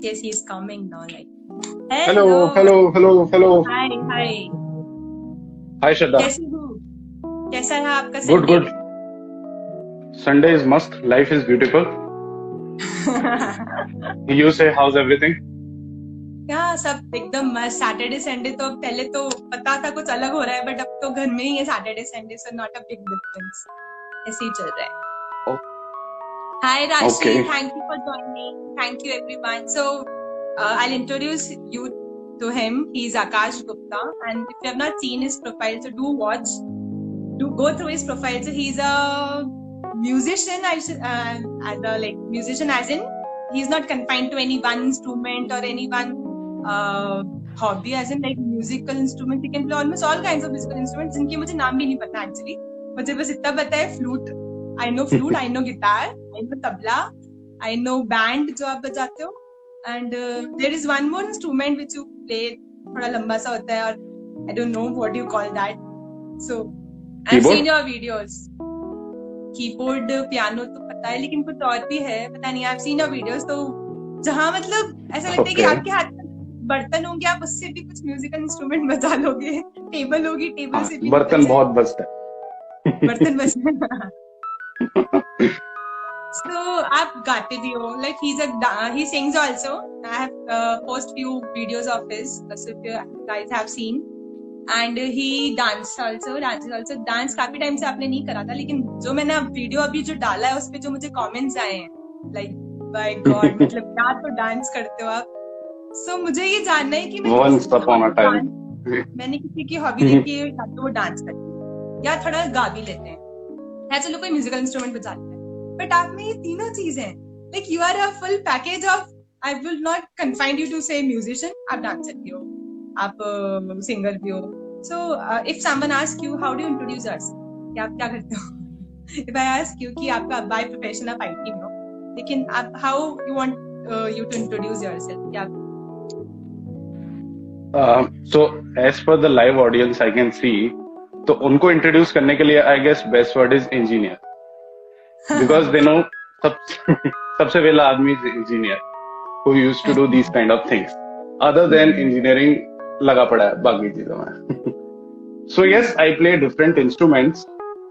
Yes, he's coming now. Like, Hello, hello. hello, hello, hello. Hi, hi. Hi, Shraddha. कैसी हो? कैसा है आपका Good, Sunday? good. Sunday is must. Life is beautiful. You say, how's everything? क्या सब एकदम मस्त. सैटरडे संडे तो पहले तो पता था कुछ अलग हो रहा है, बट अब तो घर में ही है Saturday Sunday, so not a big difference. ऐसे ही चल रहा है. Oh, Hi Rashi, okay. thank you for joining. Thank you everyone. So I'll introduce you to him. He's Akash Gupta, and if you have not seen his profile, so do watch. Do go through his profile. So he's a musician. I should as a like musician, as in he's not confined to any one instrument or any one hobby. As in like musical instruments, he can play almost all kinds of musical instruments. जिनके मुझे नाम भी नहीं पता actually. मुझे बस इतना पता है flute. I know flute. I know guitar. I know tabla. I know band जो आप बजाते हो. And there is one more instrument which you play. थोड़ा लंबा सा होता है और I don't know what you call that. So I've Keyboard? seen your videos. Keyboard piano तो पता है, लेकिन कुछ और भी है पता नहीं. I've seen your videos. तो जहाँ मतलब ऐसा लगता है कि Okay. आपके हाथ में बर्तन होंगे, आप उससे भी कुछ म्यूजिकल इंस्ट्रूमेंट बजा लोगे. टेबल होगी, टेबल हाँ, से भी बर्तन निकल बहुत जाएगा बचता है. बर्तन बजना. So आप गाते भी हो. Like he sings also. I have post few videos of his. So if you guys have seen. And he dances also. Dance काफी टाइम से आपने नहीं करा था, लेकिन जो मैंने वीडियो अभी जो डाला है उस पे जो मुझे कमेंट्स आए हैं, like by God, मतलब क्या तो डांस करते हो आप. So मुझे ये जानना है कि मैं Once किसी की upon a time. मैंने किसी की हॉबी देखी है या तो वो डांस करती है या थोड़ा गा भी लेते हैं. है चलो कोई म्यूजिकल इंस्ट्रूमेंट बजा लेते हैं, बट आप में ये तीनों चीज हैं. Like you are a full package of. I will not confined you to say musician. आप डांसर भी हो, आप सिंगर भी हो. So if someone ask you how do you introduce yourself, कि आप क्या करते हो. इफ आई आस्क यू कि आपका बाय प्रोफेशन आप आईटी में हो, लेकिन आप how you want you to introduce yourself, क्या आप. So as per the live audience I can see, तो उनको इंट्रोड्यूस करने के लिए I guess best word is engineer, because they know सब सबसे पहला आदमी engineer who used to do these kind of things. Other than engineering लगा पड़ा है बाकी चीजों में. So yes, I play different instruments.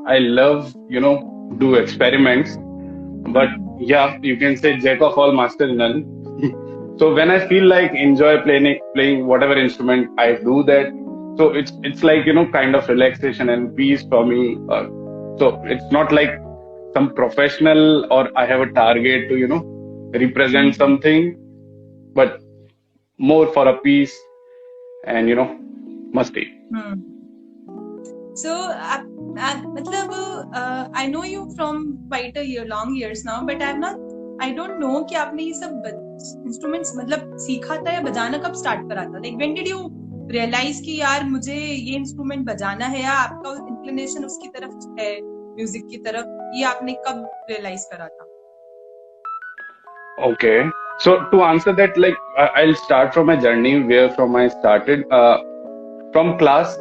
I love, do experiments. But yeah, you can say jack of all, master in none. So when I feel like enjoy playing whatever instrument, I do that. So it's like kind of relaxation and peace for me. So it's not like some professional or I have a target to represent something, but more for a peace and musty. So मतलब I know you from quite a long years now, but I don't know कि आपने ये सब instruments मतलब सीखा था या बजाना कब start करा था. Like when did you realize कि यार मुझे ये instrument बजाना है, या आपका inclination उसकी तरफ है, music की तरफ, ये आपने कब realize करा था? Okay. So to answer that, like I'll start from my journey where from I started. From class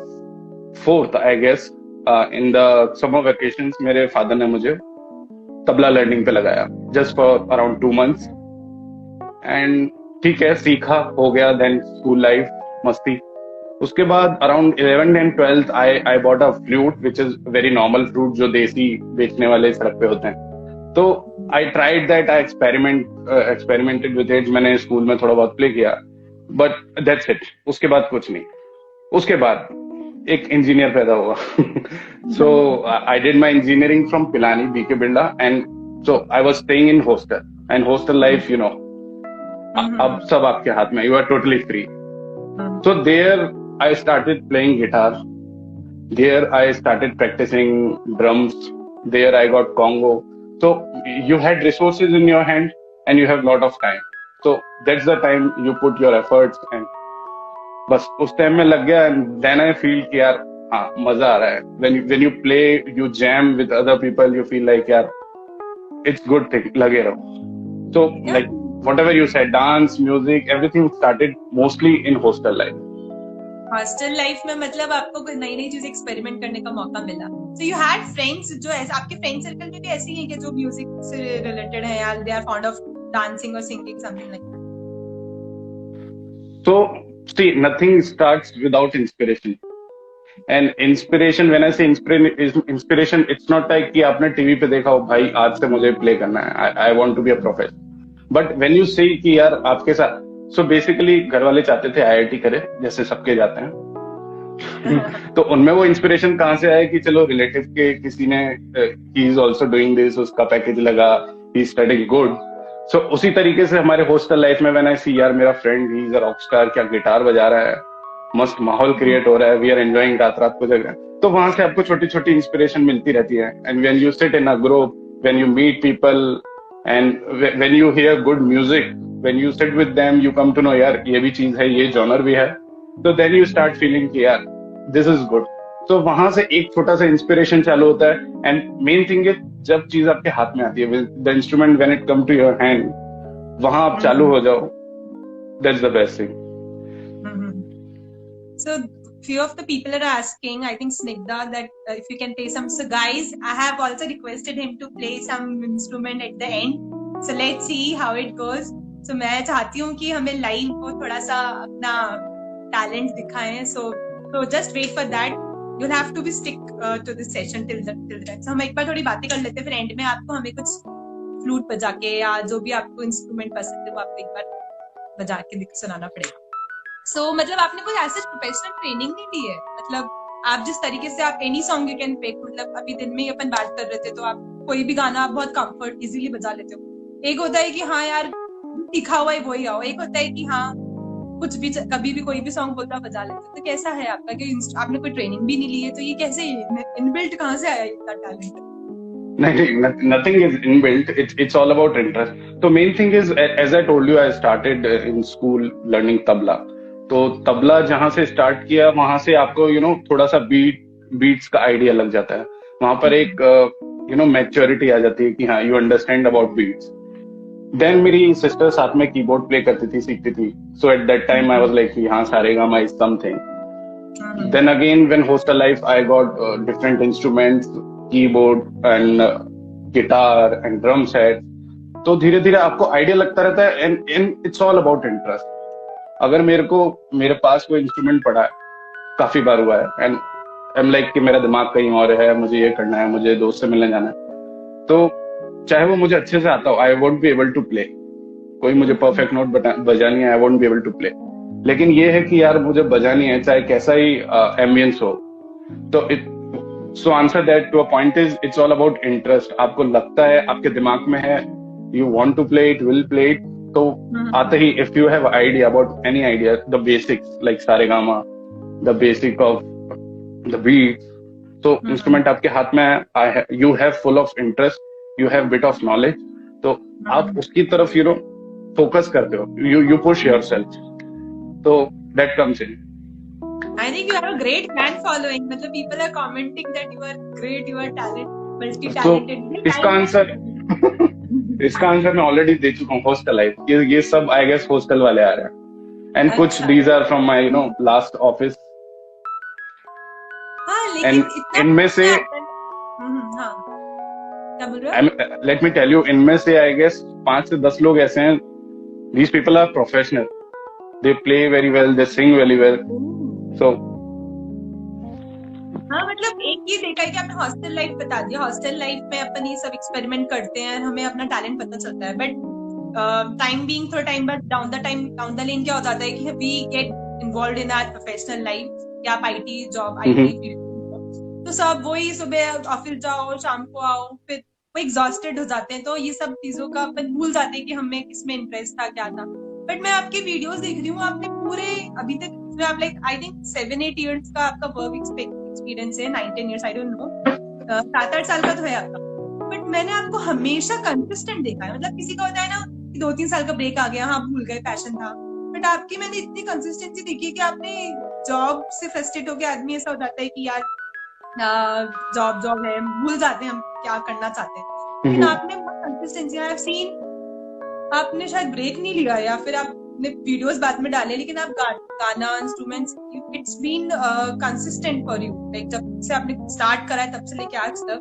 4th, I guess, in the summer vacations, मेरे father ने मुझे तबला लर्निंग पे लगाया just for around 2 months. And ठीक है, सीखा, हो गया. Then school life, मस्ती. उसके बाद around 11th and 12th, I bought a flute, which is very normal flute जो देसी बेचने वाले सड़क पे होते हैं. तो I tried that. I experimented with it. मैंने स्कूल में थोड़ा बहुत प्ले किया, but that's it. उसके बाद कुछ नहीं. उसके बाद एक इंजीनियर पैदा हुआ. So I did my engineering from Pilani, BK Birla, and so I was staying in hostel. And hostel life, अब सब आपके हाथ में. You are totally free. So there I started playing guitar. There I started practicing drums. There I got Congo. So you had resources in your hand and you have lot of time. So that's the time you put your efforts, and बस उस time में लग गया. And then I feel कि यार हाँ मजा आ रहा है. When you play, you jam with other people, you feel like यार it's good thing, लगे रहो. So like whatever you said, dance, music, everything started mostly in hostel life. Hostel life में मतलब आपको कोई नई नई चीज एक्सपेरिमेंट करने का मौका मिला. सो यू हैड फ्रेंड्स जो ऐसे आपके फ्रेंड सर्कल में भी ऐसे ही हैं कि जो म्यूजिक से रिलेटेड है, या they are fond of dancing और singing, something like that. So, see, nothing starts without inspiration. And inspiration, when I say inspiration, it's not like कि आपने टीवी पे देखा हो भाई आज से मुझे प्ले करना है, I want to be a professional. But when you say कि यार आपके साथ, so basically घर वाले चाहते थे IIT करे जैसे सबके जाते हैं. तो उनमें वो इंस्पिरेशन कहाँ से आया कि चलो रिलेटिव के किसी ने he is also doing this, उसका पैकेज लगा, ही स्टडिंग गुड. सो उसी तरीके से हमारे हॉस्टल लाइफ में व्हेन आई सी यार मेरा friend he is a rock star, क्या गिटार बजा रहा है, मस्त माहौल क्रिएट हो रहा है, वी आर एंजॉयिंग, रात रात को जग रहे हैं, तो वहां से आपको छोटी छोटी इंस्पिरेशन मिलती रहती है. And when you sit in a group, when you meet people and when you hear good music, when you sit with them you come to know यार ये भी चीज है, ये जॉनर भी है, तो देन यू स्टार्ट फीलिंग कि यार दिस इज गुड. तो वहां से एक छोटा सा इंस्पिरेशन चालू होता है. एंड मेन थिंग इज जब चीज आपके हाथ में आती है, the instrument when it come to your hand, वहां आप चालू हो जाओ, that's the best thing. So few of the people are asking, I think Snigdha, that if you can play some. So guys, I have also requested him to play some instrument at the end. So let's see how it goes. So मैं चाहती हूँ कि हमें live को थोड़ा सा अपना talent दिखाएं. So just wait for that. You'll have to be stick to this session till that. So हम एक बार थोड़ी बातें कर लेते हैं, फिर एंड में आपको हमें कुछ फ्लूट बजा के या जो भी आपको इंस्ट्रूमेंट पसंद है वो आपको एक बार बजा के सुनाना पड़ेगा. So मतलब आपने कोई ऐसे प्रोफेशनल ट्रेनिंग नहीं ली है? मतलब आप जिस तरीके से आप any song you can pick, मतलब अभी दिन में ही अपन बात कर रहे थे तो आप कोई भी गाना आप बहुत कंफर्ट इजीली बजा लेते हो. एक होता है कि हाँ यार लिखा हुआ है वही आओ, एक होता है कि हाँ कुछ भी कभी भी कोई भी सॉन्ग बोलता बजा लेते हो. तो कैसा है आपका कि आपने कोई ट्रेनिंग भी नहीं ली है, तो ये कैसे इनबिल्ट कहाँ से आया इतना टैलेंट? नहीं, nothing is inbuilt. It's all about interest. So main thing is, as I told you, I started in school learning tabla. तो तबला जहां से स्टार्ट किया वहां से आपको थोड़ा सा बीट्स का आइडिया लग जाता है. वहां पर एक मैच्योरिटी आ जाती है कि हाँ you understand about beats. Then मेरी सिस्टर साथ में कीबोर्ड प्ले करती थी, सीखती थी. So at that time I was like हाँ Saregama is something. Then again when hostel life I got different instruments, keyboard and guitar and drum set. तो धीरे धीरे आपको आइडिया लगता रहता है. And it's all about interest. अगर मेरे पास कोई इंस्ट्रूमेंट पड़ा है, काफी बार हुआ है, एंड आई एम लाइक कि मेरा दिमाग कहीं और है, मुझे ये करना है, मुझे दोस्त से मिलने जाना है, तो चाहे वो मुझे अच्छे से आता हो, I won't be able to play. कोई मुझे परफेक्ट नोट बजानी है, I won't be able to play. लेकिन ये है कि यार मुझे बजानी है, चाहे कैसा ही एम्बियंस हो. तो so answer that to a point is it's all about interest. आपको लगता है, आपके दिमाग में है, you want to play it, will play it. तो आते ही if you have idea about any idea, the basics like Saregama, the basic of the beats, तो इंस्ट्रूमेंट आपके हाथ में है, you have full of interest, you have bit of knowledge, तो आप उसकी तरफ फोकस करते हो, यू पुश योरसेल्फ. तो that comes in. I think you have a great fan following. मतलब people are commenting that you are great, you are multi-talented. इसका answer मैं ऑलरेडी दे चुका हूँ. हॉस्टल लाइफ, ये सब आई गेस हॉस्टल वाले आ रहे हैं. एंड कुछ these are from my last office. And इनमें से लेट मी टेल यू, इनमें से आई गेस 5 से 10 लोग ऐसे हैं, these people are professional, they play very well, they sing very well. So हाँ, मतलब एक ये देखा है कि आपने हॉस्टल लाइफ बता दिया. हॉस्टल लाइफ में अपन ये सब एक्सपेरिमेंट करते हैं, हमें अपना टैलेंट पता चलता है. बट टाइम बीइंग, थोड़ा टाइम बाद डाउन द लेन क्या हो जाता है कि we get involved in our professional life, या आप आईटी जॉब, आईटी फील्ड, तो सब वही सुबह ऑफिस जाओ, शाम को आओ, फिर वो एग्जॉस्टेड हो जाते हैं. तो ये सब चीजों का अपन भूल जाते हैं कि हमें किसमें इंटरेस्ट था, क्या था. बट मैं आपके वीडियोस देख रही हूँ, आपने पूरे अभी तक आप लाइक आई थिंक 7-8 इयर्स का आपका वर्क एक्सपीरियंस है, 9-10 इयर्स, आई डोंट नो, 7-8 साल का तो है आपका. बट मैंने आपको हमेशा कंसिस्टेंट देखा है. मतलब किसी का होता है ना कि 2-3 साल का ब्रेक आ गया, हाँ भूल गए, पैशन था. बट आपकी मैंने इतनी कंसिस्टेंसी देखी है कि आपने जॉब से फ्रस्ट्रेट होकर आदमी ऐसा हो जाता है कि यार जॉब है, भूल जाते हैं हम क्या करना चाहते हैं. लेकिन आपने बहुत कंसिस्टेंसी, आई हैव सीन, आपने शायद ब्रेक नहीं लिया, या फिर आपने वीडियोस बाद में डाले, लेकिन आप गाना, instruments, it's been consistent for you. Like जब से आपने स्टार्ट करा है तब से लेके आज तक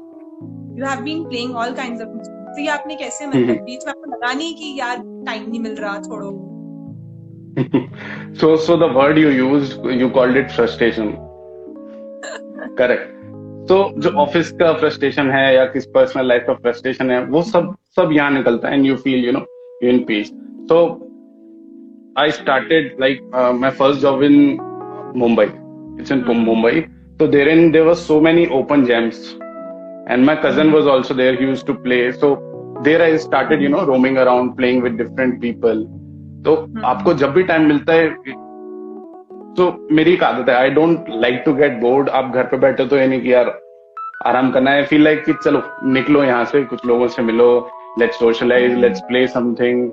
you have been playing all kinds of instruments. तो ये आपने कैसे, मतलब बीच में आपको लगा नहीं कि यार टाइम नहीं मिल रहा, छोड़ो? So the word you used, you called it frustration. Correct. तो जो ऑफिस का फ्रस्ट्रेशन है या किस पर्सनल लाइफ का फ्रस्ट्रेशन है, वो सब यहाँ निकलता है, and you feel you in peace. So I started like my first job in Mumbai. It's in Mumbai. So there were so many open jams, and my cousin was also there. He used to play. So there I started, roaming around, playing with different people. तो आपको जब भी time मिलता है, तो मेरी एक आदत है, I don't like to get bored. आप घर पे बैठे तो ये नहीं कि यार आराम करना है, फील लाइक कि चलो निकलो यहाँ से, कुछ लोगों से मिलो, let's socialise, let's play something.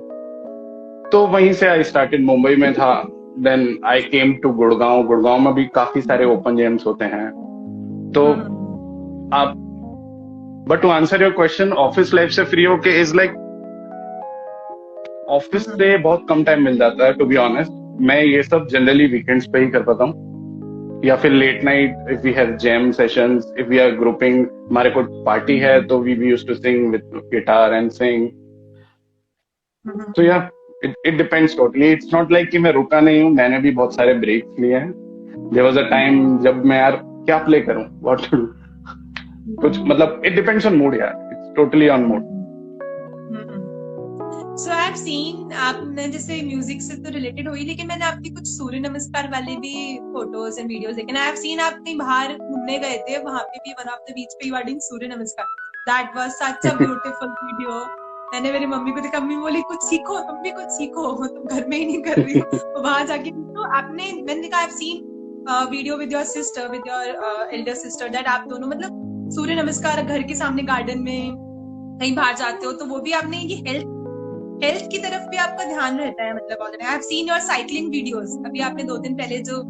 तो वहीं से आई स्टार्टेड. मुंबई में था, then I came to Gurgaon. Gurgaon में भी काफी सारे ओपन जेम्स होते हैं. तो आप, but to answer your question, office life से फ्री होके इज लाइक, ऑफिस से बहुत कम टाइम मिल जाता है टू बी ऑनेस्ट. मैं ये सब जनरली वीकेंड्स पे ही कर पाता हूँ, या फिर late night if we have jam sessions, if we are grouping, हमारे को पार्टी है तो we used to sing with guitar and sing. तो या it depends totally. It's not like कि मैं रुका नहीं हूँ, मैंने भी बहुत सारे ब्रेक्स लिए हैं. देयर वाज अ टाइम जब मैं यार क्या प्ले करूं, व्हाट टू डू, कुछ मतलब इट डिपेंड्स ऑन मूड यार. It's totally on mood. So I've seen, आपने जैसे म्यूजिक से तो रिलेटेड हुई, लेकिन मैंने आपकी कुछ सूर्य नमस्कार वाले भी फोटोज एंड वीडियोस देखे. आई हैव सीन आप कहीं बाहर घूमने गए थे, वहां पे भी वन ऑफ द बीच पे यू आर डूइंग सूर्य नमस्कार. That was such a beautiful video. मैंने मेरी मम्मी को देखा, मम्मी बोली कुछ सीखो, तुम भी कुछ सीखो, तुम घर में ही नहीं कर रही. तो वहां जाके तो आपने, मैंने देखा, आई have scene video with your sister, with your Elder sister, that आप दोनों मतलब सूर्य नमस्कार घर के सामने गार्डन में कहीं बाहर जाते हो, तो वो भी आपने ये हेल्थ की तरफ भी आपका ध्यान रहता है मतलब already. I have seen your cycling videos. अभी आपने 2 दिन पहले जो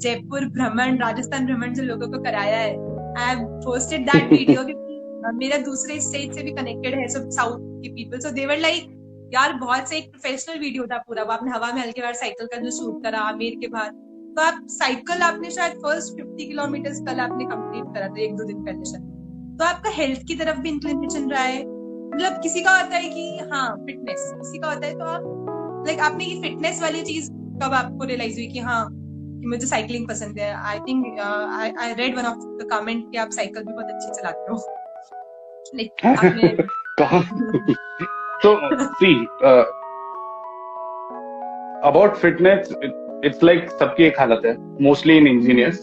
जयपुर भ्रमण, राजस्थान भ्रमण जो लोगों को कराया है, I have posted that video. मेरा दूसरे स्टेट से भी कनेक्टेड है, सब साउथ के people, so they were like यार बहुत से, एक प्रोफेशनल वीडियो था पूरा वो. आपने हवा में हल्के बार साइकिल का जो शूट करा आमेर के बाद, तो आप साइकिल आपने शायद फर्स्ट 50 किलोमीटर कल आपने कंप्लीट करा था 1-2 दिन पहले शायद. तो आपका हेल्थ की तरफ भी इंक्लिनेशन रहा है. मतलब किसी का होता है कि हाँ फिटनेस, किसी का होता है, तो आप लाइक आपने ये फिटनेस वाली चीज कब आपको रियलाइज हुई कि हाँ कि मुझे साइकिलिंग पसंद है. I think I read one of the comment कि आप साइकिल भी बहुत अच्छी चलाते हो. लाइक आपने So see, about fitness, it's like सबकी एक हालत है, मोस्टली इन इंजीनियर्स.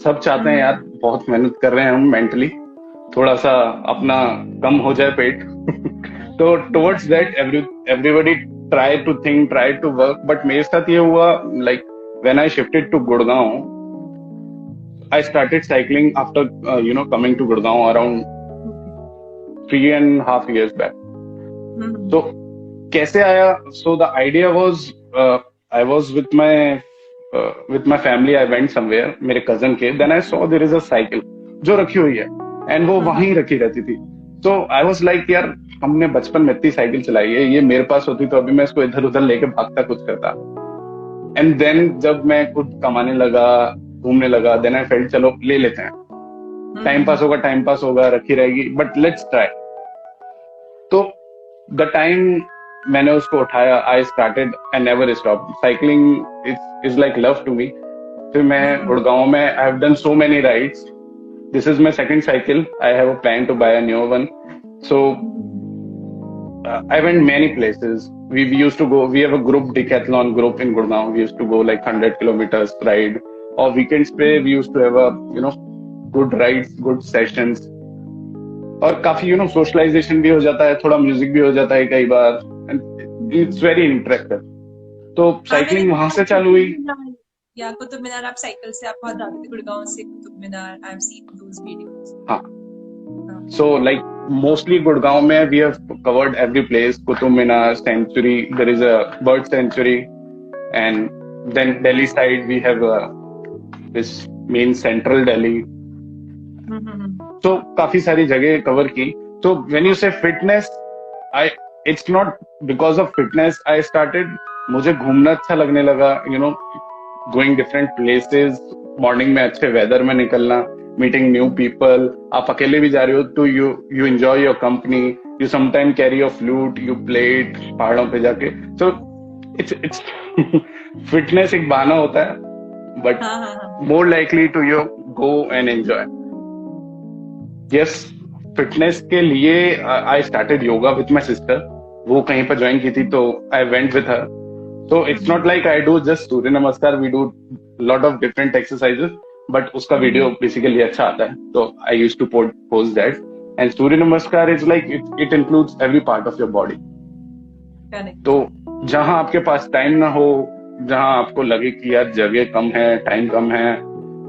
सब चाहते हैं यार बहुत मेहनत कर रहे हैं हम मेंटली, थोड़ा सा अपना कम हो जाए पेट. तो towards that everybody try to think, try to work. But मेरे साथ ये हुआ, like when I shifted to Gurgaon, I started cycling after coming to Gurgaon around 3.5 years back. तो कैसे आया? So the idea was, I was with my family, I went somewhere मेरे cousin के, then I saw there is a cycle जो रखी हुई है, and वो वहीं रखी रहती थी. तो आई वाज लाइक यार हमने बचपन में इतनी साइकिल चलाई है, ये मेरे पास होती तो अभी मैं इसको इधर उधर लेके भागता, कुछ करता. एंड देन जब मैं खुद कमाने लगा, घूमने लगा, देन आई फेल्ट चलो ले लेते हैं, टाइम पास होगा, रखी रहेगी, बट लेट्स ट्राई. तो द टाइम मैंने उसको उठाया, I started and never stop. Cycling is like love to me. फिर मैं गुड़गांव में I have done so many rides. This is my second cycle. I have a plan to buy a new one. So I went many places. We used to go. We have a group, decathlon group in Gurgaon. We used to go like 100 kilometers ride. Or weekends पे we used to have a good rides, good sessions. और काफी socialization भी हो जाता है, थोड़ा music भी हो जाता है कई बार. And it's very interactive. तो cycling वहां से चालू हुई. या कुतुब मीनार आप साइकिल से आप बहुत जाते थे गुड़गांव से Qutub Minar. I have seen those videos. हाँ. So like mostly Gurgaon में we have covered every place. Qutub Minar, Sanctuary, there is a bird sanctuary, and then Delhi side we have this main central Delhi. So काफी सारी जगह cover की. So when you say fitness, it's not because of fitness I started. मुझे घूमना अच्छा लगने लगा, going different places, morning में अच्छे वेदर में निकलना, मीटिंग न्यू पीपल. आप अकेले भी जा रहे हो तो you enjoy your company, you sometime carry your flute, you play it पहाड़ों पे जाके. सो it's fitness एक बहाना होता है, but हाँ हाँ हाँ more likely to you go and enjoy. Yes, fitness के लिए I started yoga with my sister. वो कहीं पर ज्वाइन की थी तो I went with her. So it's not like I do just सूर्य नमस्कार. We do lot of different exercises, but उसका वीडियो बेसिकली अच्छा आता है, तो I used to post that. And सूर्य नमस्कार is like it includes every part of your body. correct. तो जहां आपके पास टाइम ना हो, जहां आपको लगे कि यार जगह कम है, टाइम कम है,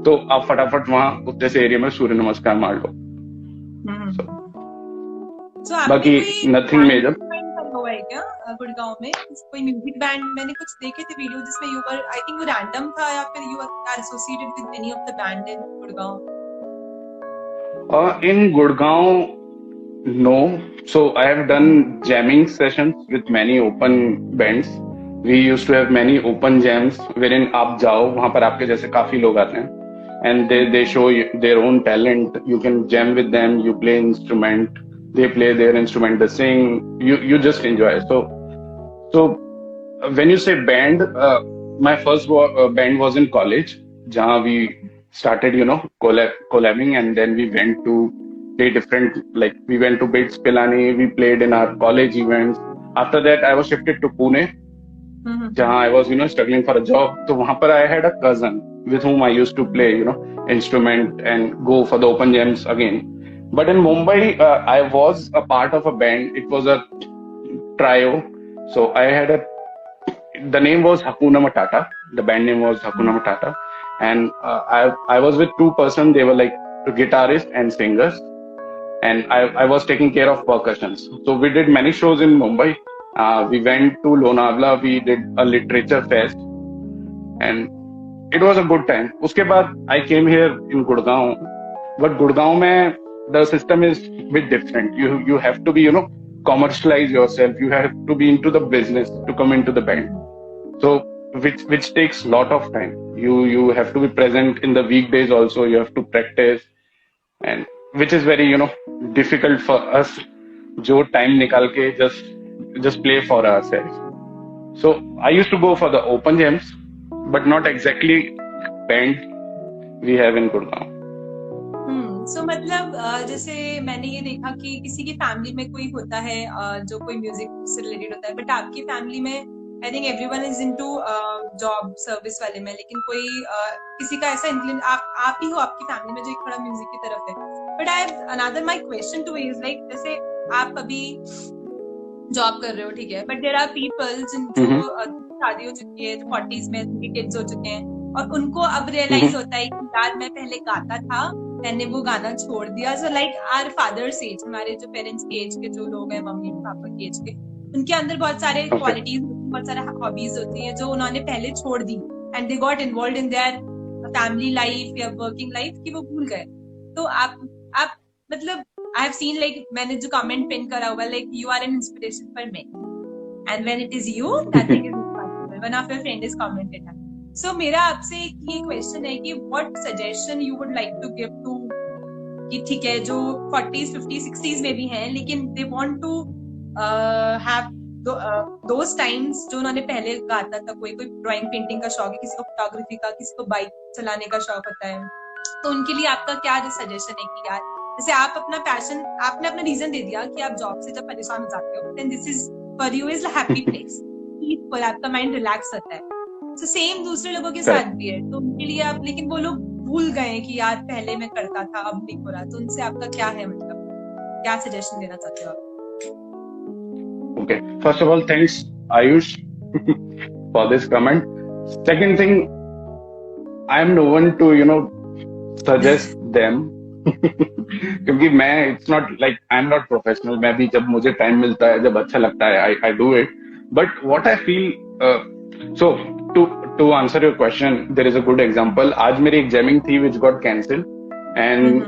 तो आप फटाफट वहां उतने से एरिया में सूर्य नमस्कार मार लो. So, So आपने बाकी कोई नथिंग बैंड मेजर. ज्वाइन करा हुआ है क्या गुड़गांव में? कोई म्यूजिक बैंड? मैंने कुछ देखे थे वीडियो जिसमें यू वर, आई थिंक वो रैंडम था, या फिर you are associated with any of the band in Gurgaon? In Gurgaon, no. So I have done jamming sessions with many open bands. We used to have many open jams wherein आप जाओ, वहां पर आपके जैसे काफी लोग आते हैं, and they show their own talent. You can jam with them. You play instrument. They play their instrument. They sing. You just enjoy. So when you say band, my first band was in college, जहाँ we started, collabing, and then we went to play different, like we went to Bits Pilani, we played in our college events. After that, I was shifted to Pune, जहाँ I was, struggling for a job. तो वहाँ पर I had a cousin with whom I used to play, instrument and go for the open jams again. But in Mumbai, I was a part of a band. It was a trio. So I had the name was Hakuna Matata. The band name was Hakuna Matata. And I was with two persons. They were like guitarists and singers. And I was taking care of percussions. So we did many shows in Mumbai. We went to Lonavala. We did a literature fest. And it was a good time. Uske baad, I came here in Gurgaon. But Gurgaon mein, the system is a bit different. You have to be, commercialize yourself. You have to be into the business to come into the band. So which takes lot of time. You have to be present in the weekdays also. You have to practice, and which is very difficult for us. जो time निकाल के just play for ourselves. So I used to go for the open jams, but not exactly band we have in Gurgaon. So मतलब जैसे मैंने ये देखा कि किसी की फैमिली में कोई होता है जो कोई म्यूजिक से रिलेटेड होता है, बट आपकी फैमिली में I think everyone is into job service वाले में, लेकिन कोई किसी का ऐसा इंक्लिन आप ही हो आपकी फैमिली में जो एक थोड़ा म्यूजिक की तरफ है. But I have another my question two is like, जैसे आप अभी जॉब कर रहे हो, ठीक है, बट देयर आर पीपल जिनको शादी हो चुकी है, 40s में उनके किड्स हो चुके हैं, और उनको अब रियलाइज होता है कि यार मैं पहले गाता था, मैंने वो गाना छोड़ दिया. So like our fathers age, हमारे जो पेरेंट्स के एज के जो लोग हैं, मम्मी पापा के एज के, उनके अंदर बहुत सारे क्वालिटीज, बहुत सारे हॉबीज होती हैं जो उन्होंने पहले छोड़ दी, and they got involve in their family life या वर्किंग लाइफ, कि वो भूल गए. तो आप मतलब आई हैव सीन, लाइक मैंने जो कमेंट पिन करा हुआ, like you are an inspiration for me, and when it is you nothing is impossible. One of your friend is commented that. So मेरा आपसे ये क्वेश्चन है कि what suggestion you would like to give to, कि ठीक है जो 40s 50s 60s में भी हैं, लेकिन they want to have those times जो उन्होंने पहले गाता था. कोई ड्राइंग पेंटिंग का शौक है, किसी को फोटोग्राफी का, किसी को बाइक चलाने का शौक होता है. तो उनके लिए आपका क्या सजेशन है कि यार, जैसे आप अपना पैशन, आपने अपना रीजन दे दिया कि आप जॉब से जब परेशान हो जाते हो, then this is for you is happy place, peaceful, आपका माइंड रिलैक्स होता है. तो सेम दूसरे लोगों के साथ भी है. तो उनके लिए आप, लेकिन वो लोग भूल गए कि यार पहले मैं करता था, अब नहीं हो रहा. तो उनसे आपका क्या है, मतलब क्या सजेशन देना चाहते हो आप? Okay, first of all, thanks Ayush for this comment. Second thing, I am no one to suggest them. क्योंकि मैं, it's not like I'm not professional. मैं भी जब मुझे टाइम मिलता है, जब अच्छा लगता है, I do it. But what I feel, so to answer your question, there is a good example. आज मेरी एक jamming थी which got cancelled, and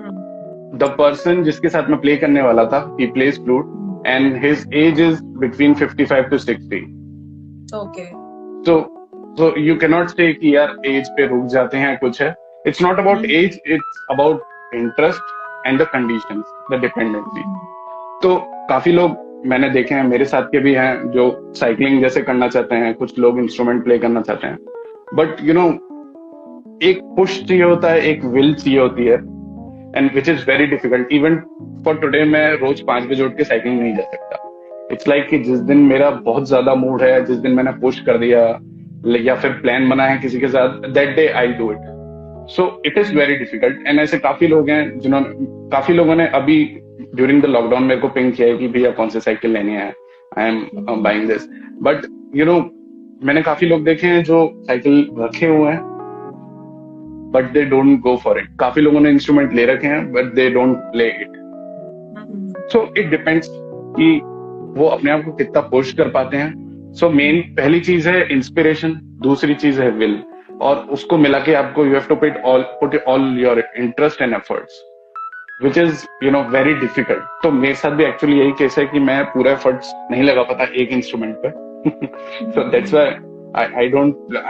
the person जिसके साथ मैं play करने वाला था, he plays flute, and his age is between 55 to 60. Okay. So you cannot say कि यार age पे रुक जाते हैं, कुछ है. It's not about age, it's about interest and the conditions, the dependency. तो काफी लोग मैंने देखे हैं, मेरे साथ के भी हैं जो साइकिलिंग जैसे करना चाहते हैं, कुछ लोग इंस्ट्रूमेंट प्ले करना चाहते हैं, बट एक पुश चाहिए होता है, एक विल चाहिए होती है, and which is very difficult. Even for today मैं रोज 5 बजे उठ के साइकिलिंग नहीं जा सकता। इट्स लाइक कि जिस दिन मेरा बहुत ज्यादा मूड है, जिस दिन मैंने पुश कर दिया या फिर प्लान बना है किसी के साथ, that day I do it. So it is very difficult. And ऐसे काफी लोग हैं काफी लोगों ने अभी ड्यूरिंग द लॉकडाउन मेरे को पिंग किया है कि भैया कौन सी साइकिल लेनी है, I am buying this. But मैंने काफी लोग देखे हैं जो साइकिल रखे हुए हैं but they don't go for it. काफी लोगों ने इंस्ट्रूमेंट ले रखे हैं but they don't play it. So it depends कि वो अपने आप को कितना पुश कर पाते हैं। सो मेन पहली चीज है इंस्पिरेशन, दूसरी चीज है विल, और उसको मिला के आपको you have to put all your interest and efforts, which is very difficult. तो मेरे साथ भी एक्चुअली यही केस है कि मैं पूरा एफर्ट्स नहीं लगा पाता एक इंस्ट्रूमेंट पर। So that's why I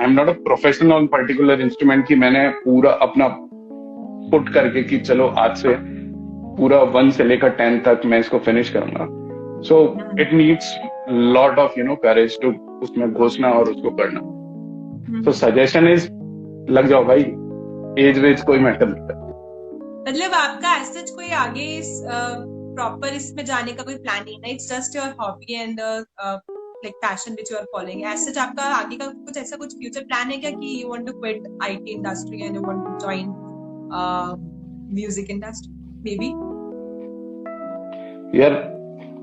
am not a professional on particular instrument कि मैंने पूरा अपना पुट करके कि चलो आज से पूरा 1 से लेकर 10 तक मैं इसको फिनिश करूंगा। So it needs lot of courage to उसमें घुसना और उसको करना। तो सजेशन इज लग जाओ भाई, एज वेज कोई मैटर नहीं करता। मतलब आपका ऐसा कोई आगे प्रॉपर इसमें जाने का कोई प्लान नहीं है, it's just your hobby and like passion which you are following. ऐसा आपका आगे का कुछ ऐसा कुछ फ्यूचर प्लान है क्या कि you want to quit IT industry and you want to join music industry maybe? यार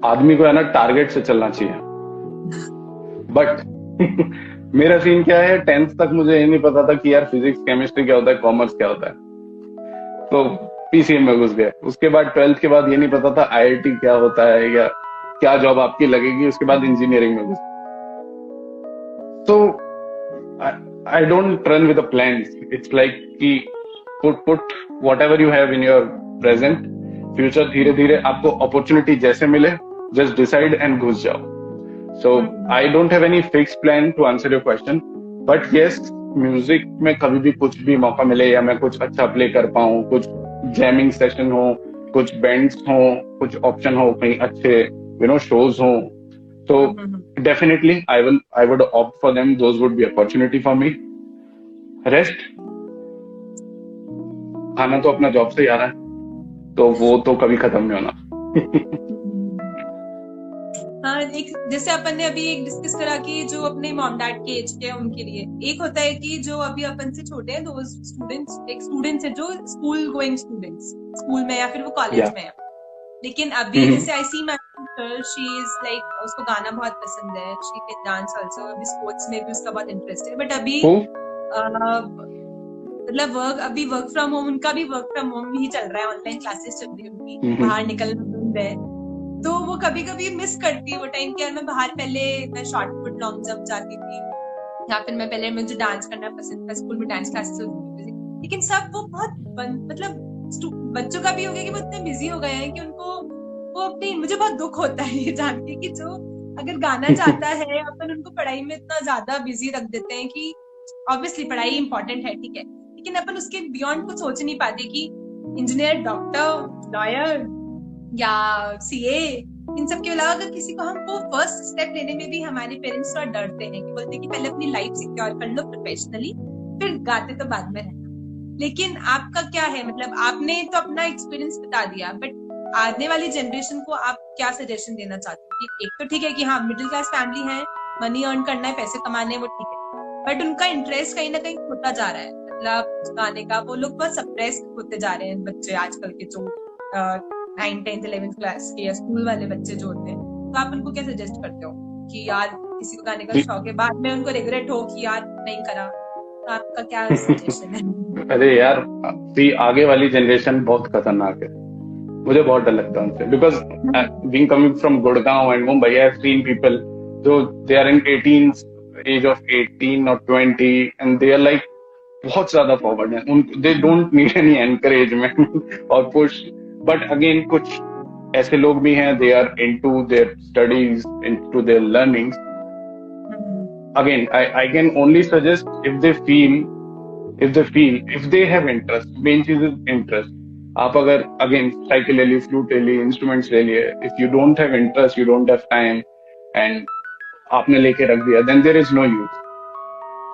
आदमी को है ना टारगेट से चलना चाहिए, बट मेरा सीन क्या है, 10th तक मुझे ये नहीं पता था कि यार फिजिक्स केमिस्ट्री क्या होता है, कॉमर्स क्या होता है, तो पीसीएम में घुस गए। उसके बाद 12th के बाद ये नहीं पता था आईआईटी क्या होता है या क्या जॉब आपकी लगेगी, उसके बाद इंजीनियरिंग में घुस। तो I don't run with the plans, it's like कि put whatever you have in your present, future धीरे धीरे आपको अपॉर्चुनिटी जैसे मिले जस्ट डिसाइड एंड घुस जाओ। So I don't have any fix plan to answer your question, but yes music में कभी भी कुछ भी मौका मिले या मैं कुछ अच्छा प्ले कर पाऊं, कुछ जैमिंग सेशन हो, कुछ बैंड्स हो, कुछ ऑप्शन हो, कहीं अच्छे शोज हो, तो definitely I would opt for them, those would be opportunity for me. Rest खाना तो अपना जॉब से ही आ रहा है, तो वो तो कभी खत्म नहीं होना। हाँ, एक जैसे अपन ने अभी एक डिस्कस करा कि जो अपने मॉम डैड के एज के हैं उनके लिए एक होता है कि जो अभी अपन से छोटे हैं, दो स्टूडेंट्स है जो स्कूल गोइंग स्टूडेंट्स, स्कूल में या फिर वो कॉलेज में है। लेकिन अभी जैसे I see my sister, she is like उसको गाना बहुत पसंद है, शी कैन डांस आल्सो, अभी स्पोर्ट्स में भी उसका बहुत इंटरेस्ट है, बट अभी मतलब वर्क फ्रॉम होम, उनका भी वर्क फ्रॉम होम ही चल रहा है, ऑनलाइन क्लासेस चल रही है उनकी, बाहर निकलना बंद है। तो वो कभी कभी मिस करती है वो टाइम कि यार मैं बाहर, पहले मैं शॉर्ट पुट लॉन्ग जंप जाती थी, या फिर मैं पहले मुझे डांस करना पसंद था, स्कूल में डांस क्लासेस होती थी, लेकिन सब वो बहुत मतलब बच्चों का भी हो गया कि वो इतने बिजी हो गए हैं कि उनको वो अपनी, मुझे बहुत दुख होता है ये जान के कि जो अगर गाना चाहता है अपन उनको पढ़ाई में इतना ज्यादा बिजी रख देते हैं कि ऑब्वियसली पढ़ाई इंपॉर्टेंट है, ठीक है, लेकिन अपन उसके बियॉन्ड कुछ सोच नहीं पाते कि इंजीनियर, डॉक्टर, लॉयर या सीए, इन सब के अलावा अगर किसी को हमको फर्स्ट स्टेप लेने में भी हमारे पेरेंट्स थोड़ा डरते हैं कि बोलते हैं कि पहले अपनी लाइफ सिक्योर कर लो प्रोफेशनली, फिर गाते तो बाद में रहना। लेकिन आपका क्या है, मतलब आपने तो अपना एक्सपीरियंस बता दिया, बट आने वाली जनरेशन को आप क्या सजेशन देना चाहते हैं? कि एक तो ठीक है कि हाँ मिडिल क्लास फैमिली है, मनी अर्न करना है, पैसे कमाने, वो ठीक है, बट उनका इंटरेस्ट कहीं ना कहीं होता जा रहा है, मतलब गाने का वो लोग बहुत सप्रेस होते जा रहे हैं बच्चे आजकल के, जो 9th 10th 11th क्लास के या स्कूल वाले बच्चे जो होते हैं। तो आप उनको क्या सजेस्ट करते हो कि यार किसी को गाने का शौक है, बाद में उनको रिग्रेट हो कि यार नहीं करा, तो आपका क्या सजेशन है? अरे यार आगे वाली जनरेशन बहुत खतरनाक है, मुझे बहुत डर लगता है उनसे, because being coming from Gurgaon and Mumbai, I have seen people जो they are in 18 of 18 or 20 and they are like बहुत ज्यादा फॉरवर्ड है, they don't need any encouragement और पुश। बट अगेन कुछ ऐसे लोग भी हैं, they are into their studies, into their learnings. Again I can only suggest if they have interest, main चीज इज इंटरेस्ट। आप अगर अगेन साइकिल ले ली, फ्लूट ले ली, इंस्ट्रूमेंट्स ले लिए, if you don't have interest, you don't have time and आपने लेके रख दिया, then there is no use.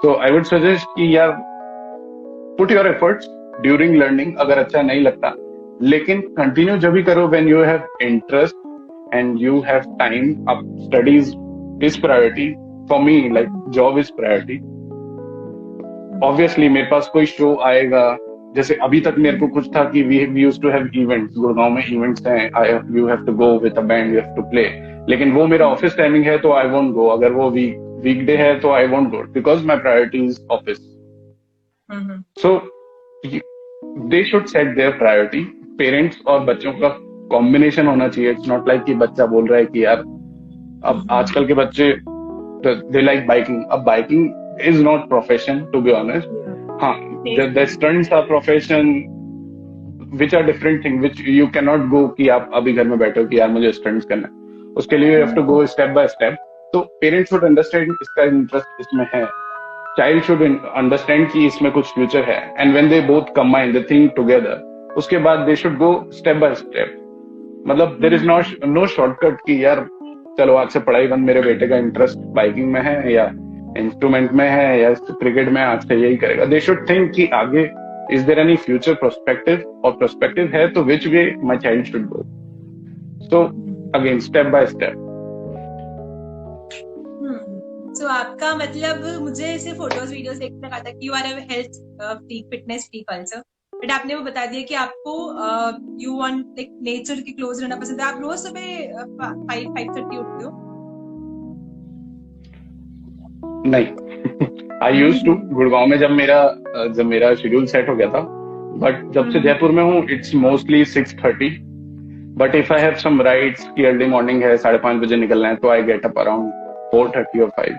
So I would suggest कि यार put your efforts during learning. अगर अच्छा नहीं लगता, लेकिन कंटिन्यू जब भी करो when you have interest and you have time. अब studies is priority for me, like job is priority. Obviously मेरे पास कोई शो आएगा, जैसे अभी तक मेरे को कुछ था कि we used to have events, Gurgaon में इवेंट्स हैं, I you have to go with a band, you have to play. लेकिन वो मेरा ऑफिस टाइमिंग है तो आई वोंट गो. अगर वो वीकडे है तो I won't go because my priority is office. So they should set there priority. Parents और बच्चों का कॉम्बिनेशन होना चाहिए. इट्स नॉट लाइक कि बच्चा बोल रहा है कि यार, अब आजकल के बच्चे दे लाइक बाइकिंग. अब biking is not profession to be honest. हाँ, the stunts are profession which are different thing, which you cannot go कि आप अभी घर में बैठो कि यार मुझे स्टंट्स करना है. उसके लिए you have to go step by step. तो पेरेंट्स should understand इसका इंटरेस्ट इसमें है, चाइल्ड should understand कि इसमें कुछ फ्यूचर है, and when they both combine the thing together, उसके बाद they should go step by step. मतलब there is no shortcut कि यार चलो आज से पढ़ाई बंद, मेरे बेटे का इंटरेस्ट बाइकिंग में है या इंस्ट्रूमेंट में है या क्रिकेट में, आज से यही करेगा. दे शुड थिंक कि आगे is there any future perspective, और पर्सपेक्टिव है तो which way my child should go. So again step by step. So आपका मतलब, मुझे ऐसे फोटोज वीडियोस देख लगा था कि you are a health freak, fitness freak also, but आपने वो बता दिया कि आपको यू वांट लाइक नेचर के क्लोज रहना पसंद है. आप रोज सुबह 5:30 उठते हो? नहीं. आई यूज्ड टू, गुड़गांव में जब मेरा शेड्यूल सेट हो गया था, बट जब से जयपुर में हूँ it's mostly 6:30. But if I have some rides की अर्ली मॉर्निंग है, 5:30 बजे निकलना है, तो आई गेट अप अराउंड 4:30 और 5.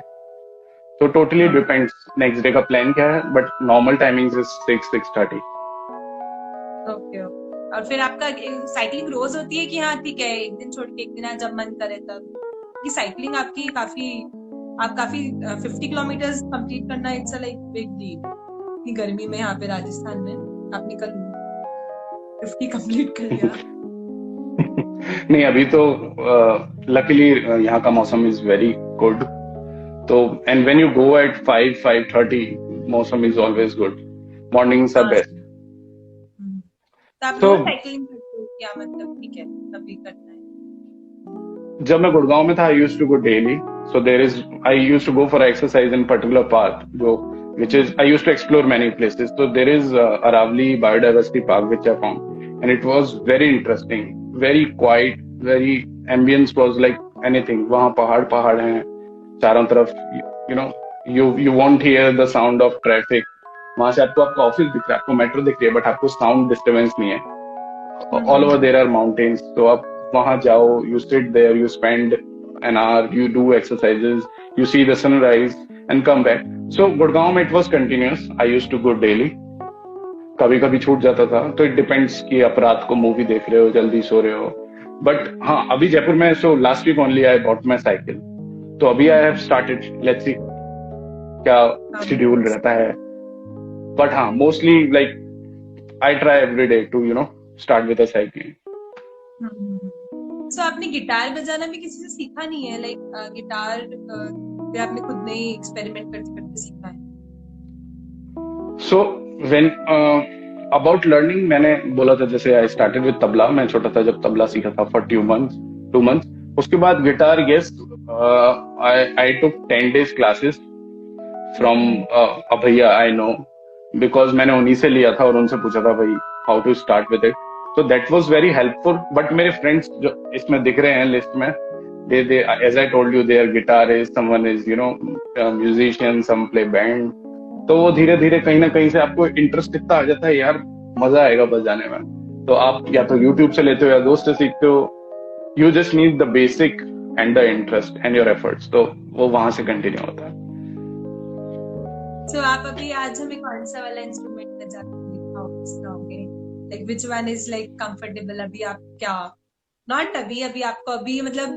तो टोटली डिपेंड्स नेक्स्ट डे का प्लान क्या है, but normal timings is 6:30. Okay. और फिर आपका साइकिलिंग रोज होती है कि हाँ ठीक है एक दिन छोड़ के एक दिन जब मन करे तब? ये साइकिलिंग आपकी काफी 50 किलोमीटर कंप्लीट करना, इट्स लाइक बिग डील. इतनी गर्मी में यहाँ पे राजस्थान में आपने कल 50 कंप्लीट कर लिया. नहीं, अभी तो लकीली यहाँ का मौसम इज वेरी गुड. तो and when you go at 5:30 मौसम is always good. Mornings are best. तो आप रोज साइकिलिंग करते हो क्या? मतलब ठीक है तभी करना है. जब मैं गुड़गांव में था I used to go daily. So I used to go for exercise in particular park, which is, I used to explore many places. So there is Aravali Biodiversity Park, which I found, and it was very interesting, very quiet, very ambience was like anything. वहाँ पहाड़ हैं चारों तरफ, you won't hear the sound of traffic. वहाँ से आपको आपका office दिख रहा है, आपको मेट्रो दिख रही है, बट आपको साउंड डिस्टर्बेंस नहीं है. All over there are mountains. तो आप वहाँ जाओ, you sit there, you spend an hour, you do exercises, you see the sunrise and come back. So Gurgaon में it was continuous. I used to go daily. कभी कभी छूट जाता था, तो it depends कि आप रात को मूवी देख रहे हो, जल्दी सो रहे हो. बट हाँ, अभी जयपुर में, so last week only I bought my cycle. तो अभी I have started. Let's see क्या schedule रहता है. But हाँ, mostly like I try every day to start with a cycling. So आपने गिटार बजाना भी किसी से सीखा नहीं है? लाइक गिटार भी आपने खुद में ही एक्सपेरिमेंट करते सीखा है? So when about learning, मैंने बोला था जैसे I started with तबला. मैं छोटा था जब तबला सीखा था for 2 months. उसके बाद guitar, yes, I took 10 days classes from भैया I know, because मैंने उन्हीं से लिया था और उनसे पूछा था भाई how to start with it. So that was very helpful. But मेरे friends जो इसमें दिख रहे हैं लिस्ट में, they as I told you, they are guitarist, someone is musician, some play band. तो वो धीरे धीरे कहीं ना कहीं से आपको इंटरेस्ट इतना आ जाता है, यार मजा आएगा बजाने में. तो आप या तो YouTube से लेते हो या दोस्त से सीखते हो. You just need the basic and the interest and your efforts. तो वो वहां से कंटिन्यू होता है. So आप अभी आज हमें कौन सा वाला instrument बजाओगे? Like which one is like comfortable? अभी आप क्या, not अभी आपको अभी मतलब,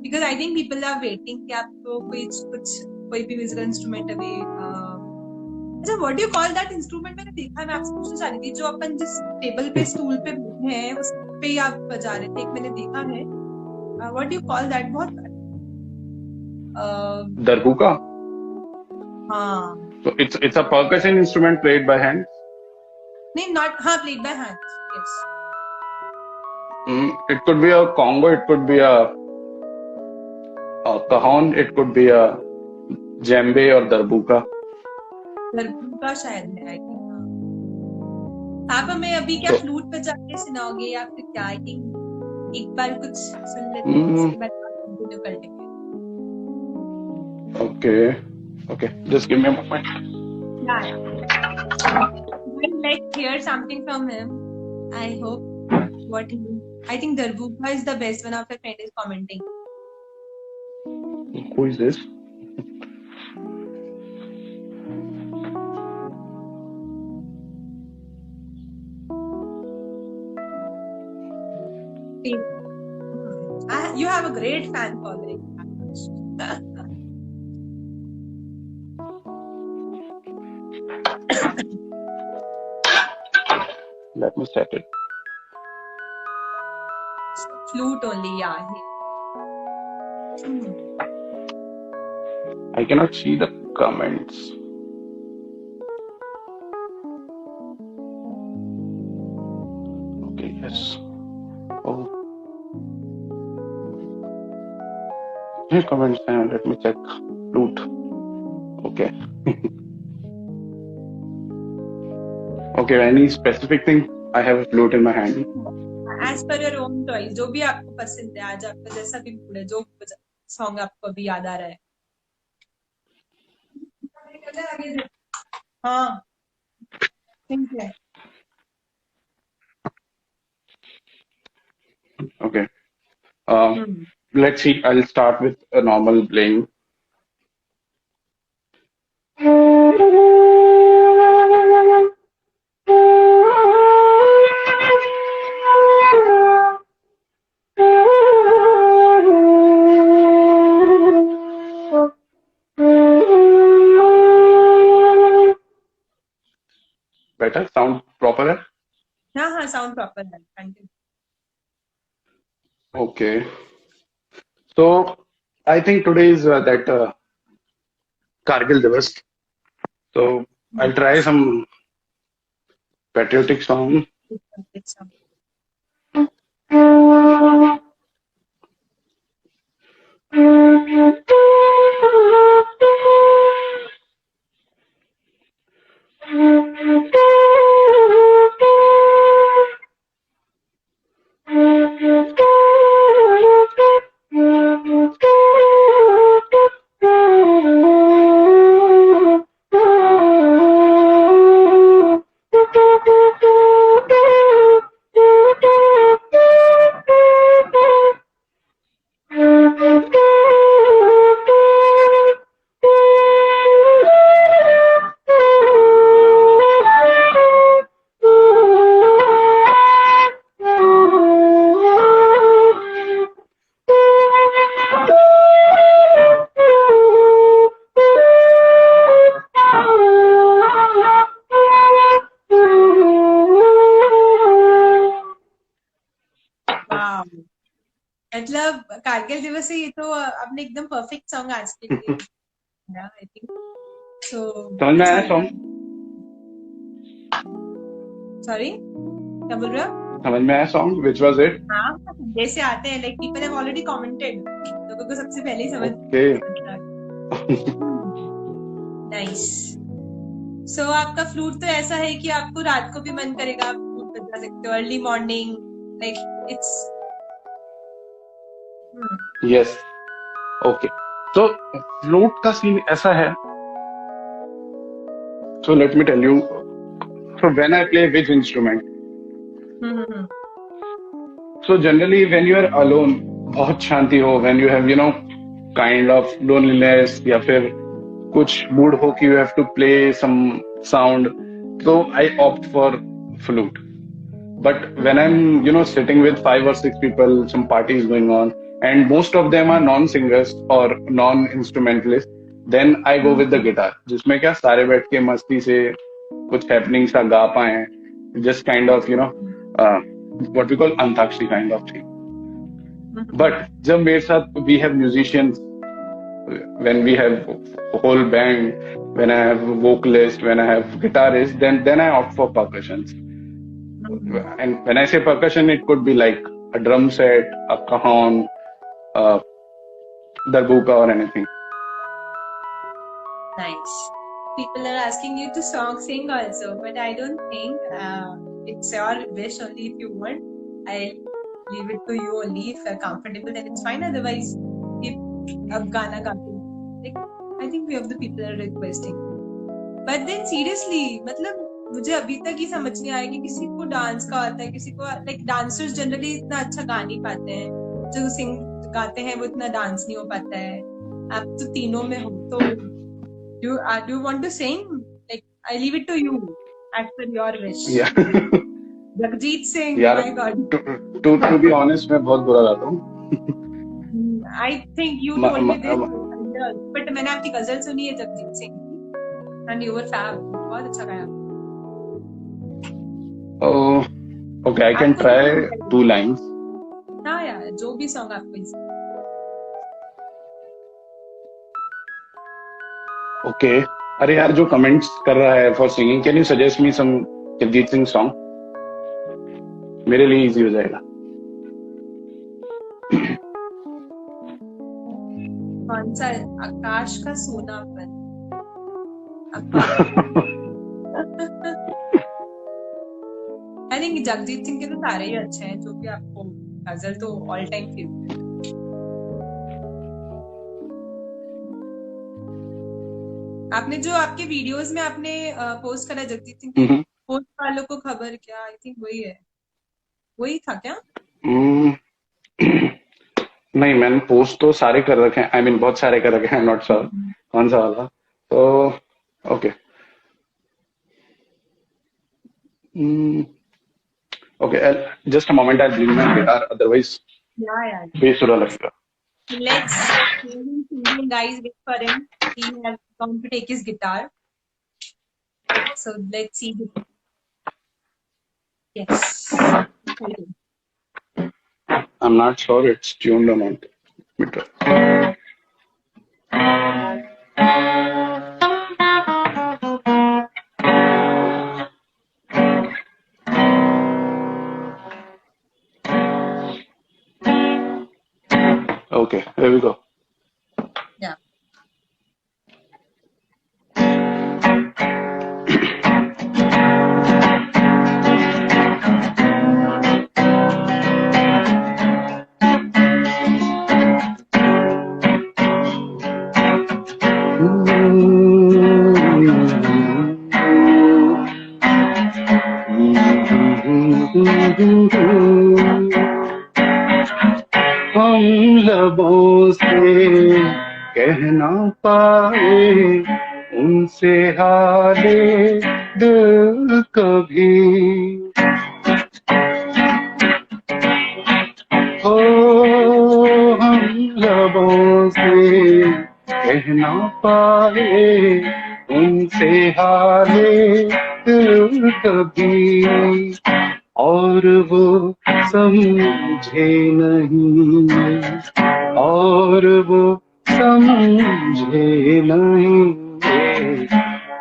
because I think people are waiting कि आपको कोई भी म्यूजिकल इंस्ट्रूमेंट अभी. अच्छा, what do you call that instrument? मैंने देखा, मैं आपसे पूछना चाह रही थी, जो अपन जिस टेबल पे स्टूल पे है उस पे ही आप बजा रहे थे, एक मैंने देखा है, what do you call that, बहुत दरबुका. हाँ So it's a percussion instrument played by hand. नहीं, नॉट, हाँ, played by hands, yes. It could be a congo, it could be a cajon, it could be a djembe or darbuka. दरबुका शायद है, I think. आप हमें अभी क्या तो flute बजा के सुनाओगे या फिर क्या? आई थिंक एक बार कुछ सुन लेते हैं, उसके बाद कंटिन्यू कर लेंगे। okay, just give me a moment. Yeah. I'd like to hear something from him. I hope what he. I think Darbuka is the best one. Of my friend is commenting. Who is this? You have a great fan following. Let me set it. Flute only, yeah. I cannot see the comments. Okay, yes. Oh. Here comments and let me check. Flute. Okay. Okay, any specific thing? I have a flute in my hand. As per your own choice, जो भी आपको पसंद है, आज आपका जैसा भी mood है, जो सॉन्ग आपको अभी याद आ रहा है। हाँ, ठीक है। Okay. Let's see. I'll start with a normal playing. Better? Sound proper है? हाँ, sound proper है। Continue. Okay. So I think today is that Kargil Divas. So I'll try some patriotic song. मतलब कारगिल दिवस है ये तो आपने एकदम परफेक्ट सॉन्ग आज के लिए आई थिंक सो। समझ में आया सॉन्ग? सॉरी, क्या बोल रहे हो? समझ में आया सॉन्ग? Which was it? हाँ, जैसे आते हैं, like people have already commented, लोगों को सबसे पहले ही समझ। नाइस। सो आपका फ्लूट तो ऐसा है कि आपको रात को भी मन करेगा आप फ्लूट बजा सकते हो, early morning, like it's. Yes. Okay. So flute का सीन ऐसा है. So let me tell you. So when I play which instrument? So generally when you are alone, बहुत शांति हो, when you have kind of loneliness या फिर कुछ mood हो कि you have to play some sound, so I opt for flute. But when I'm sitting with 5 or 6 people, some party is going on, and most of them are non-singers or non-instrumentalists, then I go with the guitar, जिसमें क्या सारे बैठ के मस्ती से कुछ happening सा गा पाए, just kind of what we call antakshari kind of thing. But जब मेरे साथ we have musicians, when we have a whole band, when I have vocalist, when I have guitarist, then I opt for percussions. And when I say percussion, it could be like a drum set, a cajon, a darbuka or anything. Nice. People are asking you to sing also, but I don't think it's your wish only if you want. I'll leave it to you only. If you're comfortable, then it's fine. Otherwise, if ab gana gaate, like I think few of the people are requesting. But then seriously, मतलब मुझे अभी तक ये समझ नहीं आया कि किसी को डांस का आता है, किसी को like dancers generally इतना अच्छा गा नहीं पाते हैं, जो सिंग गाते हैं वो इतना डांस नहीं हो पाता है. आप तो तीनों में हो, तो do you want to sing? Like I leave it to you as per your wish. Yeah. Jagjit Singh, यार, my God. To be honest, मैं बहुत बुरा गाता हूँ. I think you told me this, but मैंने आपकी गजल सुनी है जगजीत सिंह की, and you were fab. बहुत अच्छा गाया. Oh, okay, I can try 2 lines. हाँ यार, जो भी सॉन्ग आपको. Okay. अरे यार, जो कमेंट्स कर रहा है for singing, can you suggest me some Jagjit Singh song? मेरे लिए इजी हो जाएगा. कौन सा? आकाश का सोनापन. आई थिंक जगजीत सिंह के तो सारे ही अच्छे हैं, जो भी आपको गजल तो ऑल टाइम फेवरेट. आपने जो आपके वीडियोस में आपने पोस्ट करा जगजीत सिंह के, पोस्ट वालों को खबर क्या, आई थिंक वही था क्या? नहीं, मैंने पोस्ट तो सारे कर रखे हैं. I mean, बहुत सारे कर रखे हैं. I'm not sure कौन सा वाला. तो okay. Okay, just a moment. I'll bring my guitar. Otherwise, yeah. बेसुरा लगेगा. Let's singing, guys. Wait for him. He has come to take his guitar. So let's see. Yes. I'm not sure it's tuned or not. Okay, here we go. Yeah. हम लबों से कह ना पाए उनसे हाले दिल कभी. ओ हम लबों से कह ना पाए उनसे हाले दिल कभी, और वो समझे नहीं, और वो समझे नहीं,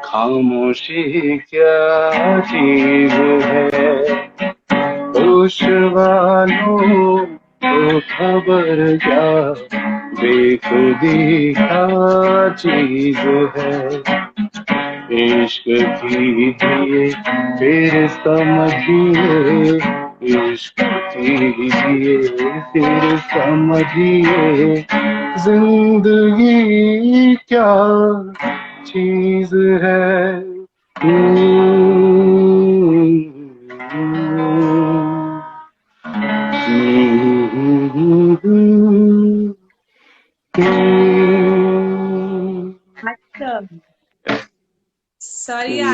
खामोशी क्या चीज है. होश वालों को खबर क्या बेखुदी क्या चीज है. इश्क कीजिए फिर समझिए, इश्क कीजिए फिर समझिए, जिंदगी क्या चीज है. Sorry, I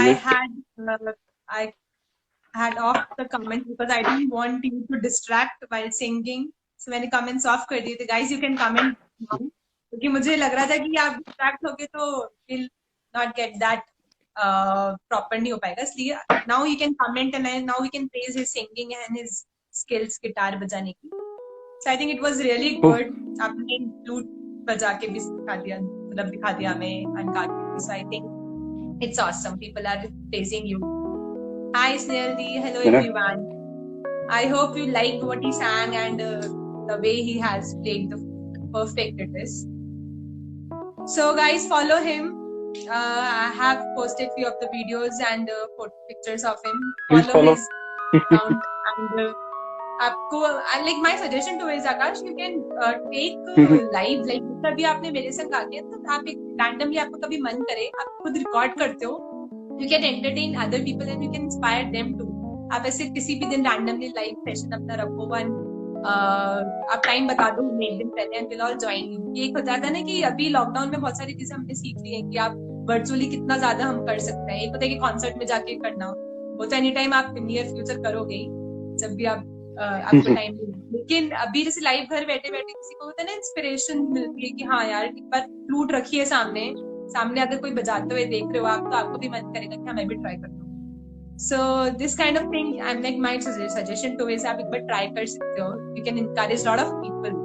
had off the comments because I didn't want you to distract while singing. So मैंने comments off कर दिए थे. Guys, you can comment now. क्योंकि मुझे लग रहा था कि आप distract होगे तो we'll not get that proper नहीं हो पाएगा. इसलिए now you can comment and now we can praise his singing and his skills guitar बजाने की. So I think it was really Oh. good. आपने flute बजा के भी सिखा दिया, मतलब दिखा दिया हमें and गा के भी. So I think it's awesome. People are praising you. Hi Snehal-di, hello You know, everyone. I hope you liked what he sang and the way he has played the perfect it is. So guys, follow him. I have posted few of the videos and pictures of him. please Follow follow. his account and आपको like my suggestion to is Akash, you can take live like कभी आपने मेरे संग गा दिया तो आप एक randomly आपको कभी मन करे आप खुद रिकॉर्ड करते हो. You can entertain other people and you can inspire them too. आप ऐसे किसी भी दिन randomly live session अपना रखो वन आप टाइम बता दो एक दिन पहले and we'll all join you. ये एक हो जाता है ना कि अभी लॉकडाउन में बहुत सारी चीजें हमने सीख ली हैं कि आप वर्चुअली कितना ज्यादा हम कर सकते हैं. एक होता है कि कॉन्सर्ट में जाके करना वो तो एनी टाइम आप नियर फ्यूचर करोगे ही जब भी आप आपको टाइम मिले. लेकिन अभी जैसे लाइव घर बैठे बैठे किसी को होता है ना इंस्पिरेशन मिलती है कि हाँ यार एक बार फ्लूट रखिए सामने अगर कोई बजाते हुए देख रहे हो आप तो आपको भी मन करेगा कि हाँ मैं भी ट्राई करता हूँ. So this kind of thing I am like my suggestion two is आप एक बार ट्राई कर सकते हो. You can encourage lot of people.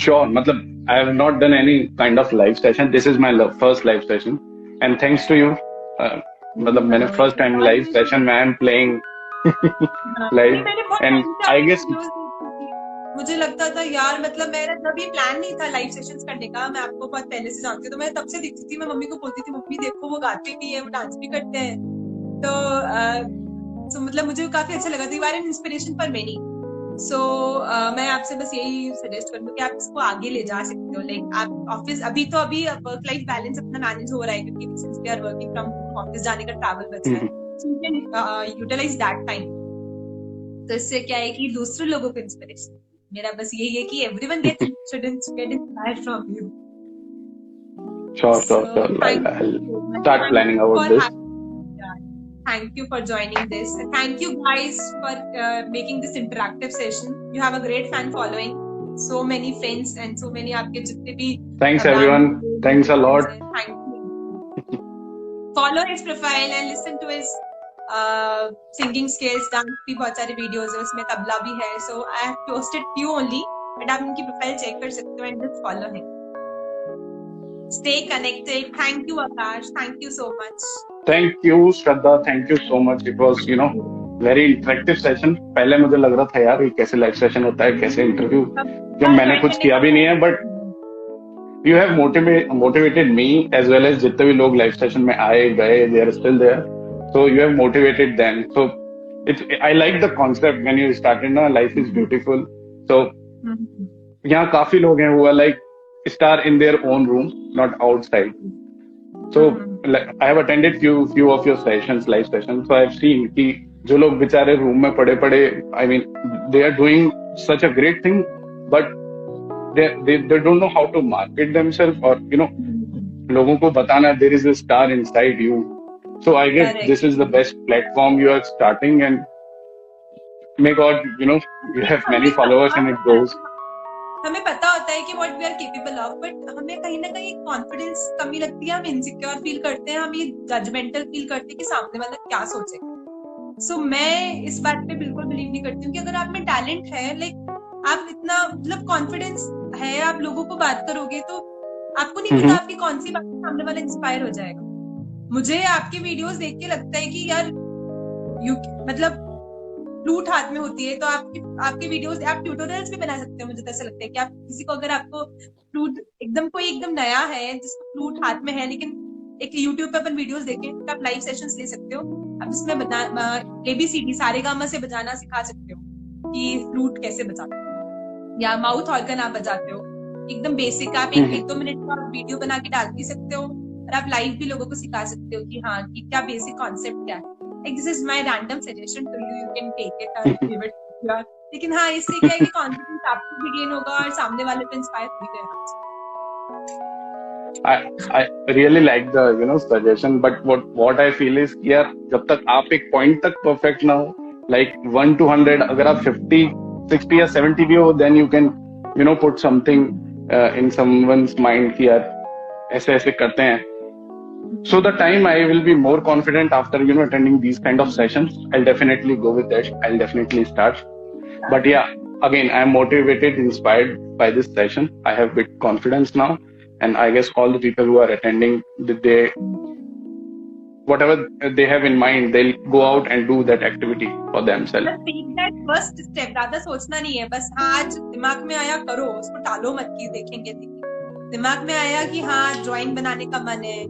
Sure. मतलब I have not done any kind of live session. This is my first live session, and thanks to you. मतलब मैंने first time live session में I am playing live, and I guess मुझे लगता था यार मतलब मेरा जब ये प्लान नहीं था लाइव सेशंस करने का. मैं आपको बहुत पहले से जानती हूँ तो मैं तब से दिखती थी. मैं मम्मी को बोलती थी मम्मी देखो वो गाते भी है वो डांस भी करते हैं. तो मतलब मुझे काफी अच्छा लगा. You are an inspiration for many. So मैं आपसे बस यही सजेस्ट करूँ कि आप इसको आगे ले जा सकते हो. लाइक आप ऑफिस अभी वर्क लाइफ बैलेंस अपना मैनेज हो रहा है क्योंकि since we are working from office जाने का ट्रैवल बच रहा है. So you can utilise that time. तो इससे क्या है कि दूसरे लोगों को इंस्पिरेशन. मेरा बस यही है कि everyone get inspired from you. sure. I'll start planning about this. Thank you for joining this. Thank you guys for making this interactive session. You have a great fan following. So many friends and so many आपके जितने भी. Thanks everyone. Thanks a lot. Thank you. Follow his profile and listen to his singing skills. Dance की बहुत सारी videos है उसमें तबला भी है. So I have posted few only. But आप उनकी profile check कर सकते हो and just follow him. Stay connected. Thank you Akash. Thank you so much. Thank you Shraddha. Thank you so much. It was very interactive session. पहले मुझे लग रहा था यार ये कैसे लाइव सेशन होता है कैसे इंटरव्यू जब मैंने कुछ किया भी नहीं है. But you have motivated me as well as जितने भी लोग लाइव सेशन में आए गए they are still there. So you have motivated them. So I like the concept when you started na life is beautiful. So यहाँ काफी लोग हैं who are like star in their own room not outside. So I have attended few of your sessions, live sessions. So I have seen कि जो लोग बेचारे room में पड़े I mean they are doing such a great thing, but they don't know how to market themselves or लोगों को बताना there is a star inside you. So I guess Correct. This is the best platform you are starting, and may God you have many followers and it grows. हमें पता होता है कि what we are capable of, but हमें कहीं ना कहीं confidence कमी लगती है. हम इनसिक्योर फील करते हैं. हम ये जजमेंटल फील करते हैं कि सामने वाला क्या सोचेगा. सो मैं इस बात पे बिल्कुल बिलीव नहीं करती हूँ कि अगर आप में टैलेंट है लाइक आप इतना मतलब कॉन्फिडेंस है आप लोगों को बात करोगे तो आपको नहीं पता आपकी कौन सी बात सामने वाला इंस्पायर हो जाएगा. मुझे आपकी वीडियोस देख के लगता है कि यार मतलब फ्लूट हाथ में होती है तो आपकी वीडियोस आप ट्यूटोरियल्स भी बना सकते हो. मुझे तो ऐसा लगता है कि आप किसी को अगर आपको फ्लूट एकदम नया है जिसको फ्लूट हाथ में है लेकिन एक यूट्यूब पे अपन वीडियोस देखें तो आप लाइव सेशंस ले सकते हो. आप इसमें ABCD सारेगामा से बजाना सिखा सकते हो कि फ्लूट कैसे बजाते हो या माउथ ऑर्गन आप बजाते हो एकदम बेसिक. आप 1-2 मिनट का वीडियो बना के डाल भी सकते हो और आप लाइव भी लोगों को सिखा सकते हो कि हाँ कि क्या बेसिक कॉन्सेप्ट क्या है. This is my random suggestion to you. You can take it or give it. लेकिन हाँ इससे क्या है कि कॉन्फिडेंस आपको भी गेन होगा और सामने वाले पे इंस्पायर भी करेगा. I really like the suggestion, but what I feel is कि यार जब तक आप एक पॉइंट तक परफेक्ट ना हो like 1 to 100 अगर आप 50, 60 या 70 भी हो then you can put something in someone's mind कि यार ऐसे करते हैं. So the time I will be more confident after, attending these kind of sessions, I'll definitely go with that. I'll definitely start. But yeah, again, I'm motivated, inspired by this session. I have bit confidence now. And I guess all the people who are attending, whatever they have in mind, they'll go out and do that activity for themselves. Just take that first step. ज्यादा सोचना नहीं है, बस आज दिमाग में आया करो, उसको टालो मत कि देखेंगे। दिमाग में आया कि हाँ ड्राइंग बनाने का मन है,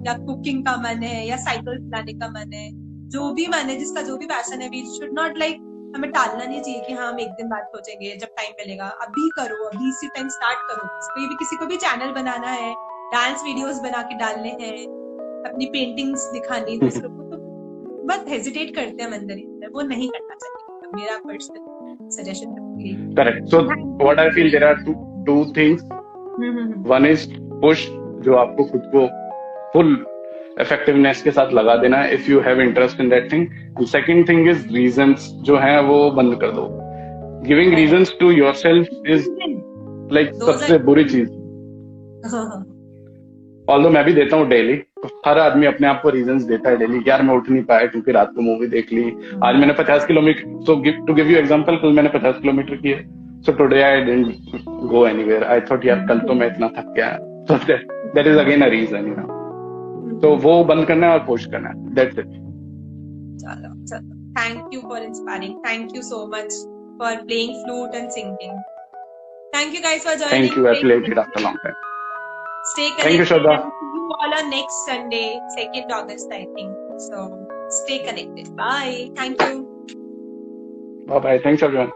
या कुकिंग का मन है, या साइकिल चलाने का मन है, जो भी मन है, जिसका जो भी पैशन है, वी शुड नॉट हमें टालना नहीं चाहिए कि हाँ हम एक दिन बाद सोचेंगे जब टाइम मिलेगा। अभी करो, अभी इसी टाइम स्टार्ट करो। कोई भी किसी को भी चैनल बनाना है, डांस वीडियोस बना के डालने हैं, अपनी पेंटिंग्स दिखानी दूसरों को, तो बहुत हेजिटेट करते हैं अंदर ही अंदर, वो नहीं करना चाहिए। मेरा पर्सनल सजेशन है। Correct. So what I feel, there are two things. One is push, जो आपको खुद को फुल इफेक्टिवनेस के साथ लगा देना है, if you have interest in that thing. And second thing is reasons जो है वो बंद कर दो। Giving reasons to yourself is like सबसे बुरी चीज। ऑल्दो मैं भी देता हूँ डेली, हर आदमी अपने आप को रीजंस देता है डेली, यार मैं उठ नहीं पाया क्योंकि रात को मूवी देख ली, आज मैंने 50 kilometre, so to give you example, कल मैंने 50 किलोमीटर किए, so today I didn't go anywhere, I thought यार कल तो मैं इतना थक गया, so that is again a reason, तो वो बंद करना है और पुश करना है, दैट्स इट। चलो thank you for inspiring, thank you so much for playing flute and singing, thank you guys for joining, thank you, I played it after long time. Stay connected. Thank you, Shraddha. See you all on next Sunday, 2nd August, I think. So stay connected. Bye. Thank you. Bye bye. Thanks everyone.